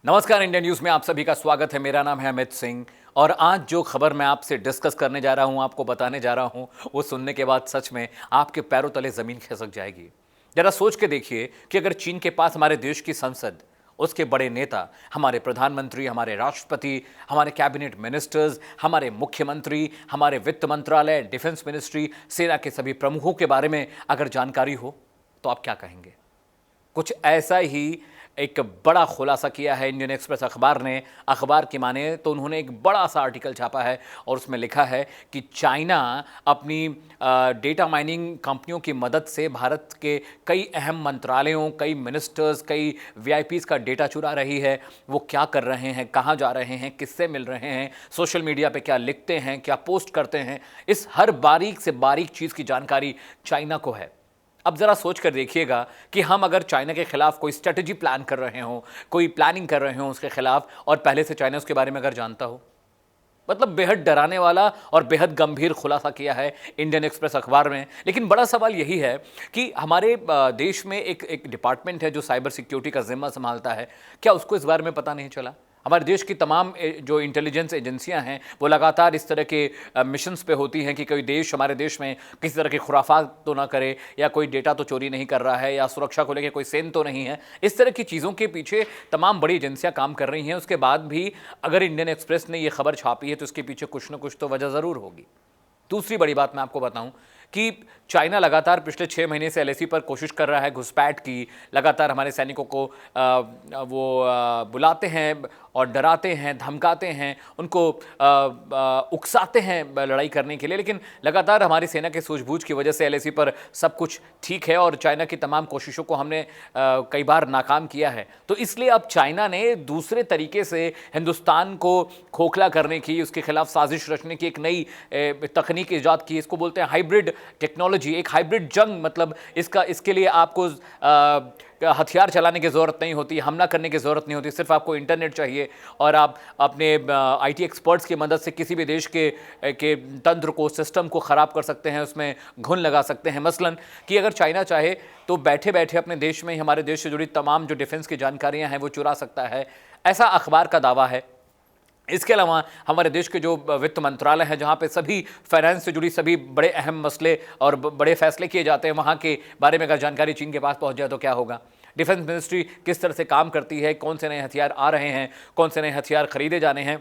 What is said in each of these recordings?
नमस्कार, India news में आप सभी का स्वागत है। मेरा नाम है अमित सिंह और आज जो खबर मैं आपसे डिस्कस करने जा रहा हूं, आपको बताने जा रहा हूं, वो सुनने के बाद सच में आपके पैरों तले ज़मीन खिसक जाएगी। जरा सोच के देखिए कि अगर चीन के पास हमारे देश की संसद, उसके बड़े नेता, हमारे प्रधानमंत्री, हमारे राष्ट्रपति, हमारे कैबिनेट मिनिस्टर्स, हमारे मुख्यमंत्री, हमारे वित्त मंत्रालय, डिफेंस मिनिस्ट्री, सेना के सभी प्रमुखों के बारे में अगर जानकारी हो, तो आप क्या कहेंगे? कुछ ऐसा ही एक बड़ा खुलासा किया है इंडियन एक्सप्रेस अखबार ने। अखबार की माने तो उन्होंने एक बड़ा सा आर्टिकल छापा है और उसमें लिखा है कि चाइना अपनी डेटा माइनिंग कंपनियों की मदद से भारत के कई अहम मंत्रालयों, कई मिनिस्टर्स, कई वीआईपीज का डेटा चुरा रही है। वो क्या कर रहे हैं, कहाँ जा रहे हैं, किससे मिल रहे हैं, सोशल मीडिया पे क्या लिखते हैं, क्या पोस्ट करते हैं, इस हर बारीक से बारीक चीज़ की जानकारी चाइना को है। अब ज़रा सोच कर देखिएगा कि हम अगर चाइना के खिलाफ कोई स्ट्रेटजी प्लान कर रहे हों, कोई प्लानिंग कर रहे हों उसके खिलाफ, और पहले से चाइना उसके बारे में अगर जानता हो, मतलब बेहद डराने वाला और बेहद गंभीर खुलासा किया है इंडियन एक्सप्रेस अखबार में। लेकिन बड़ा सवाल यही है कि हमारे देश में एक डिपार्टमेंट है जो साइबर सिक्योरिटी का जिम्मा संभालता है, क्या उसको इस बारे में पता नहीं चला? हमारे देश की तमाम जो इंटेलिजेंस एजेंसियां हैं वो लगातार इस तरह के मिशंस पे होती हैं कि कोई देश हमारे देश में किसी तरह के खुराफात तो ना करे, या कोई डेटा तो चोरी नहीं कर रहा है, या सुरक्षा को लेकर कोई सेन तो नहीं है। इस तरह की चीज़ों के पीछे तमाम बड़ी एजेंसियां काम कर रही हैं। उसके बाद भी अगर इंडियन एक्सप्रेस ने ये खबर छापी है तो इसके पीछे कुछ ना कुछ तो वजह ज़रूर होगी। दूसरी बड़ी बात मैं आपको बताऊं कि चाइना लगातार पिछले 6 महीने से एलएसी पर कोशिश कर रहा है घुसपैठ की। लगातार हमारे सैनिकों को बुलाते हैं और डराते हैं, धमकाते हैं, उनको उकसाते हैं लड़ाई करने के लिए। लेकिन लगातार हमारी सेना के सूझबूझ की वजह से एलएसी पर सब कुछ ठीक है और चाइना की तमाम कोशिशों को हमने कई बार नाकाम किया है। तो इसलिए अब चाइना ने दूसरे तरीके से हिंदुस्तान को खोखला करने की, उसके खिलाफ साजिश रचने की एक नई तकनीक ईजाद की। इसको बोलते हैं हाइब्रिड टेक्नोलॉजी, एक हाइब्रिड जंग। मतलब इसके लिए आपको हथियार चलाने की ज़रूरत नहीं होती, हमला करने की ज़रूरत नहीं होती, सिर्फ आपको इंटरनेट चाहिए और आप अपने आईटी एक्सपर्ट्स की मदद से किसी भी देश के तंत्र को, सिस्टम को ख़राब कर सकते हैं, उसमें घुन लगा सकते हैं। मसलन कि अगर चाइना चाहे तो बैठे बैठे अपने देश में ही हमारे देश से जुड़ी तमाम जो डिफेंस की जानकारियाँ हैं वो चुरा सकता है, ऐसा अखबार का दावा है। इसके अलावा हमारे देश के जो वित्त मंत्रालय है, जहाँ पे सभी फाइनेंस से जुड़ी सभी बड़े अहम मसले और बड़े फैसले किए जाते हैं, वहाँ के बारे में अगर जानकारी चीन के पास पहुँच जाए तो क्या होगा? डिफेंस मिनिस्ट्री किस तरह से काम करती है, कौन से नए हथियार आ रहे हैं, कौन से नए हथियार खरीदे जाने हैं,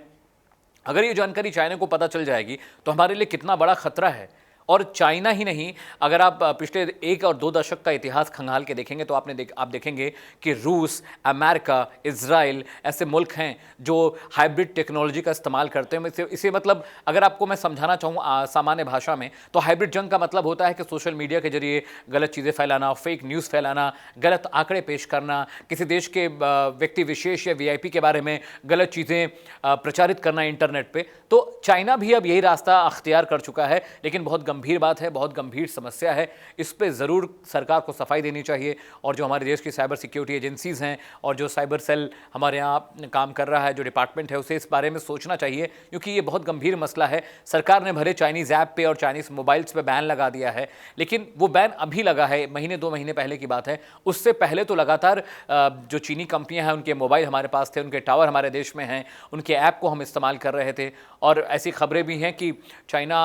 अगर ये जानकारी चाइना को पता चल जाएगी तो हमारे लिए कितना बड़ा खतरा है। और चाइना ही नहीं, अगर आप पिछले 1 और 2 दशक का इतिहास खंगाल के देखेंगे तो आप देखेंगे कि रूस, अमेरिका, इजराइल ऐसे मुल्क हैं जो हाइब्रिड टेक्नोलॉजी का इस्तेमाल करते हैं। इसे मतलब अगर आपको मैं समझाना चाहूँ सामान्य भाषा में, तो हाइब्रिड जंग का मतलब होता है कि सोशल मीडिया के जरिए गलत चीज़ें फैलाना, फेक न्यूज़ फैलाना, गलत आंकड़े पेश करना, किसी देश के व्यक्ति विशेष या वीआईपी के बारे में गलत चीज़ें प्रचारित करना इंटरनेट पे। तो चाइना भी अब यही रास्ता अख्तियार कर चुका है। लेकिन बहुत गंभीर बात है, बहुत गंभीर समस्या है। इस पे ज़रूर सरकार को सफाई देनी चाहिए और जो हमारे देश की साइबर सिक्योरिटी एजेंसीज़ हैं और जो साइबर सेल हमारे यहाँ काम कर रहा है, जो डिपार्टमेंट है, उसे इस बारे में सोचना चाहिए, क्योंकि ये बहुत गंभीर मसला है। सरकार ने भले चाइनीज़ ऐप पे और चाइनीज़ मोबाइल्स पे बैन लगा दिया है, लेकिन वो बैन अभी लगा है, महीने 2 महीने पहले की बात है। उससे पहले तो लगातार जो चीनी कंपनियाँ हैं उनके मोबाइल हमारे पास थे, उनके टावर हमारे देश में हैं, उनके ऐप को हम इस्तेमाल कर रहे थे। और ऐसी खबरें भी हैं कि चाइना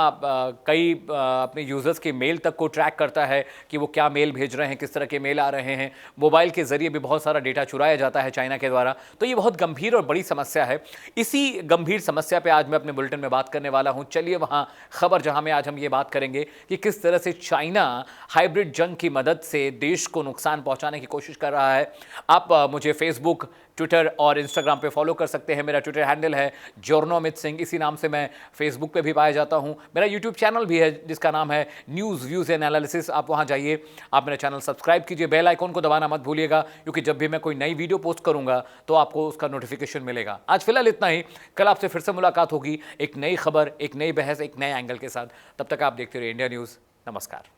कई अपने यूज़र्स के मेल तक को ट्रैक करता है कि वो क्या मेल भेज रहे हैं, किस तरह के मेल आ रहे हैं। मोबाइल के ज़रिए भी बहुत सारा डेटा चुराया जाता है चाइना के द्वारा। तो ये बहुत गंभीर और बड़ी समस्या है। इसी गंभीर समस्या पे आज मैं अपने बुलेटिन में बात करने वाला हूँ। चलिए वहाँ खबर जहाँ में आज हम ये बात करेंगे कि किस तरह से चाइना हाइब्रिड जंग की मदद से देश को नुकसान पहुँचाने की कोशिश कर रहा है। आप मुझे फेसबुक, ट्विटर और इंस्टाग्राम पे फॉलो कर सकते हैं। मेरा ट्विटर हैंडल है जोर्नो अमित सिंह, इसी नाम से मैं फेसबुक पे भी पाया जाता हूँ। मेरा यूट्यूब चैनल भी है जिसका नाम है न्यूज़ व्यूज़ एंड एनालिसिस। आप वहाँ जाइए, आप मेरा चैनल सब्सक्राइब कीजिए, बेल आइकॉन को दबाना मत भूलिएगा, क्योंकि जब भी मैं कोई नई वीडियो पोस्ट करूँगा तो आपको उसका नोटिफिकेशन मिलेगा। आज फिलहाल इतना ही, कल आपसे फिर से मुलाकात होगी एक नई खबर, एक नई बहस, एक नए एंगल के साथ। तब तक आप देखते रहिए इंडिया न्यूज़। नमस्कार।